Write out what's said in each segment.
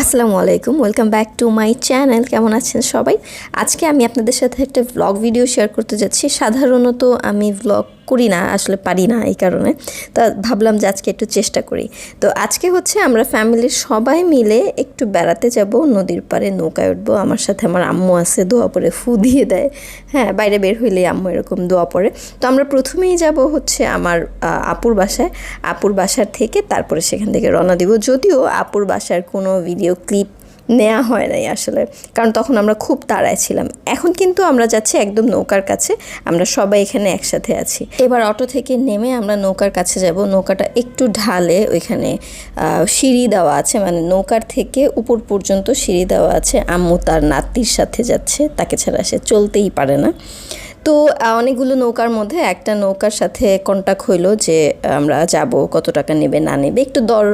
আসসালামু আলাইকুম, welcome back to my channel. কেমন আছেন সবাই? আজকে আমি আপনাদের সাথে একটা ভ্লগ ভিডিও শেয়ার করতে যাচ্ছি। সাধারণত আমি ভ্লগ করি না, আসলে পারি না এই কারণে। তা ভাবলাম যে আজকে একটু চেষ্টা করি। তো আজকে হচ্ছে আমরা ফ্যামিলির সবাই মিলে একটু বেড়াতে যাব, নদীর পাড়ে নৌকায় উঠবো। আমার সাথে আমার আম্মু আছে, দোয়া পরে ফু দিয়ে দেয়। হ্যাঁ, বাইরে বের হইলে আম্মু এরকম দোয়া পড়ে। তো আমরা প্রথমেই যাব হচ্ছে আমার আপুর বাসায়। আপুর বাসার থেকে তারপরে সেখান থেকে রওনা দিব। যদিও আপুর বাসার কোনো ভিডিও ক্লিপ নেওয়া হয় নাই আসলে, কারণ তখন আমরা খুব তাড়ায় ছিলাম। এখন কিন্তু আমরা যাচ্ছি একদম নৌকার কাছে, আমরা সবাই এখানে একসাথে আছি। এবার অটো থেকে নেমে আমরা নৌকার কাছে যাব। নৌকাটা একটু ঢালে, ওইখানে সিঁড়ি দেওয়া আছে, মানে নৌকার থেকে উপর পর্যন্ত সিঁড়ি দেওয়া আছে। আম্মু তার নাতির সাথে যাচ্ছে, তাকে ছাড়া সে চলতেই পারে না। তো অনেকগুলো নৌকার মধ্যে একটা নৌকার সাথে কন্টাক্ট হইলো যে আমরা যাব, কত টাকা নেবে না নেবে, একটু দর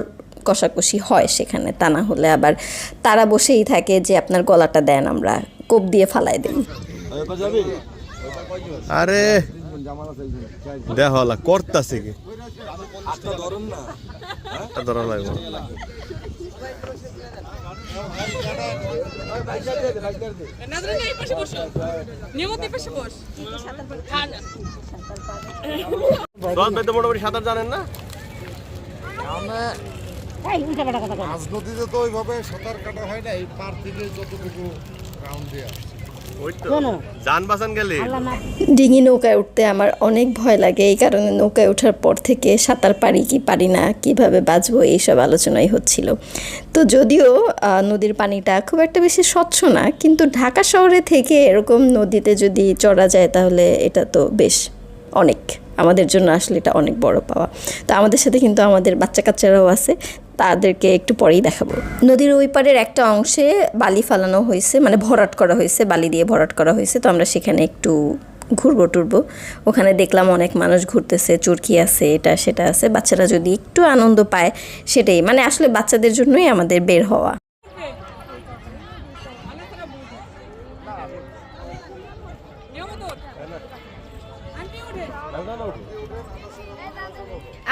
কষাকষি হয় সেখানে। তা না হলে আবার তারা বসেই থাকে যে আপনার গলাটা দেন, আমরা কোপ দিয়ে ফালাই দেব। আরে দেহলা করতাছে কি ধরন লাগবে। মোটামুটি সাঁতার জানেন না? নদীতে তো ওইভাবে সাঁতার কাটা হয় না, এই পার থেকে যতটুকু রাউন্ড দিয়ে ডিঙি নৌকায় উঠতে আমার অনেক ভয় লাগে। এই কারণে নৌকায় ওঠার পর থেকে সাঁতার পারি কি পারি না, কিভাবে বাঁচবো, এইসব আলোচনাই হচ্ছিল। তো যদিও নদীর পানিটা খুব একটা বেশি স্বচ্ছ না, কিন্তু ঢাকা শহরে থেকে এরকম নদীতে যদি চড়া যায় তাহলে এটা তো বেশ অনেক, আমাদের জন্য আসলে এটা অনেক বড় পাওয়া। তো আমাদের সাথে কিন্তু আমাদের বাচ্চা কাচ্চারাও আছে, তাদেরকে একটু পরেই দেখাবো। নদীর ওই পারের একটা অংশে বালি ফালানো হয়েছে, মানে ভরাট করা হয়েছে, বালি দিয়ে ভরাট করা হয়েছে। তো আমরা সেখানে একটু ঘুরবো টুরবো। ওখানে দেখলাম অনেক মানুষ ঘুরতেছে, চরকি আছে, এটা সেটা আছে। বাচ্চারা যদি একটু আনন্দ পায় সেটাই, মানে আসলে বাচ্চাদের জন্যই আমাদের বের হওয়া।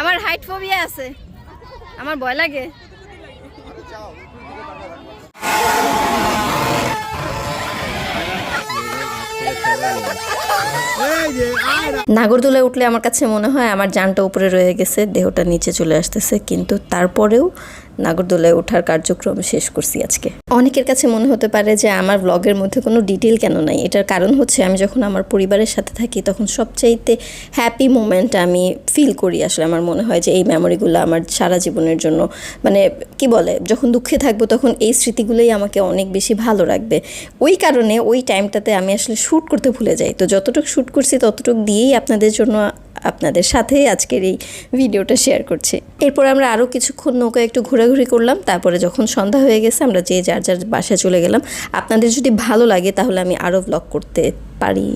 আমার হাইট ফোবিয়া আছে, আমার ভয় লাগে। নাগরদোলায় উঠলে আমার কাছে মনে হয় আমার জানটা উপরে রয়ে গেছে, দেহটা নিচে চলে আসতেছে, কিন্তু তারপরেও নাগরদোলায় ওঠার কার্যক্রম শেষ করছি আজকে। অনেকের কাছে মনে হতে পারে যে আমার ব্লগের মধ্যে কোনো ডিটেল কেন নাই। এটার কারণ হচ্ছে আমি যখন আমার পরিবারের সাথে থাকি তখন সবচাইতে হ্যাপি মোমেন্ট আমি ফিল করি। আসলে আমার মনে হয় যে এই মেমোরিগুলো আমার সারা জীবনের জন্য, মানে কি বলে, যখন দুঃখে থাকবো তখন এই স্মৃতিগুলোই আমাকে অনেক বেশি ভালো রাখবে। ওই কারণে ওই টাইমটাতে আমি আসলে শ্যুট করতে ভুলে যাই। তো যতটুকু শ্যুট করছি ততটুকু দিয়েই আপনাদের জন্য, আপনাদের সাথে আজকের এই ভিডিওটা শেয়ার করছি। এরপর আমরা আরও কিছুক্ষণ নৌকায় একটু ঘোরাঘুরি করলাম। তারপরে যখন সন্ধ্যা হয়ে গেছে আমরা যে যার যার বাসায় চলে গেলাম। আপনাদের যদি ভালো লাগে তাহলে আমি আরও ব্লগ করতে পারি।